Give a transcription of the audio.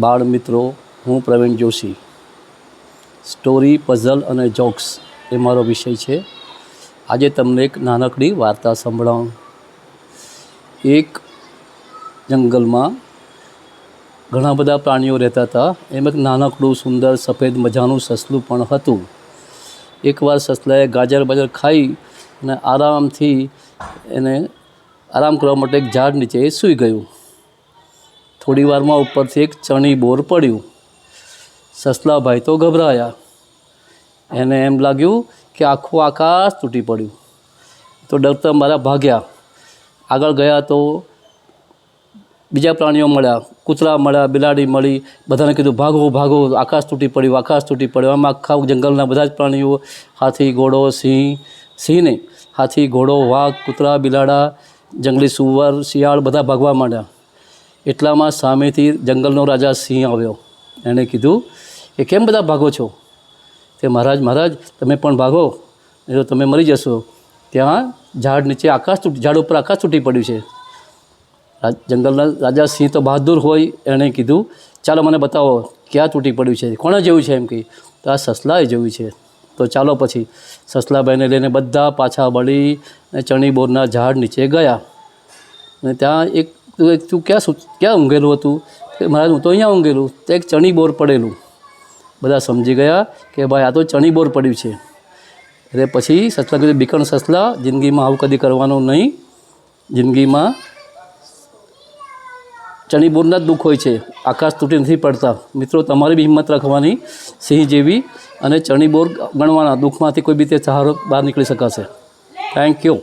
બાળ મિત્રો, હું પ્રવીણ જોશી. સ્ટોરી, પઝલ અને જોક્સ એ મારો વિષય છે. આજે તમને એક નાનકડી વાર્તા સંભળાવું. એક જંગલમાં ઘણા બધા પ્રાણીઓ રહેતા હતા. એમાં એક નાનકડું સુંદર સફેદ મજાનું સસલું પણ હતું. એકવાર સસલાએ ગાજર બાજર ખાઈ અને આરામથી આરામ કરવા માટે એક ઝાડ નીચે સૂઈ ગયું. થોડી વારમાં ઉપરથી એક ચણી બોર પડ્યું. સસલાભાઈ તો ગભરાયા. એને એમ લાગ્યું કે આખું આકાશ તૂટી પડ્યું. તો ડરતા મારા ભાગ્યા. આગળ ગયા તો બીજા પ્રાણીઓ મળ્યા, કૂતરા મળ્યા, બિલાડી મળી. બધાને કીધું ભાગો ભાગો, આકાશ તૂટી પડ્યું, આકાશ તૂટી પડ્યું. આમ આખા જંગલના બધા જ પ્રાણીઓ, હાથી, ઘોડો, સિંહ નહીં, હાથી, ઘોડો, વાઘ, કૂતરા, બિલાડા, જંગલી સુવર, શિયાળ બધા ભાગવા માંડ્યા. એટલામાં સામેથી જંગલનો રાજા સિંહ આવ્યો. એણે કીધું કે કેમ બધા ભાગો છો? તે મહારાજ તમે પણ ભાગો, નહીં તો તમે મરી જશો. ત્યાં ઝાડ નીચે ઝાડ ઉપર આકાશ તૂટી પડ્યું છે. જંગલના રાજા સિંહ તો બહાદુર હોય, એણે કીધું ચાલો મને બતાવો ક્યાં તૂટી પડ્યું છે, કોણે જોયું છે એમ કહી. તો આ સસલાએ જોયું છે. તો ચાલો પછી સસલાભાઈને લઈને બધા પાછા વળી અને ચણી બોરના ઝાડ નીચે ગયા. અને ત્યાં તું ક્યાં ઊંઘેલું હતું? કે મહારાજ હું તો અહીંયા ઊંઘેલું. તો એક ચણી બોર પડેલું. બધા સમજી ગયા કે ભાઈ આ તો ચણી બોર પડ્યું છે. એટલે પછી સસલા કીધું બીકણ સસલા, જિંદગીમાં આવું કદી કરવાનું નહીં. જિંદગીમાં ચણી બોરના જ દુઃખ હોય છે, આકાશ તૂટી નથી પડતા. મિત્રો, તમારી બી હિંમત રાખવાની સિંહ જેવી, અને ચણી બોર ગણવાના. દુઃખમાંથી કોઈ બી તે સહારો બહાર નીકળી શકાશે. Thank you.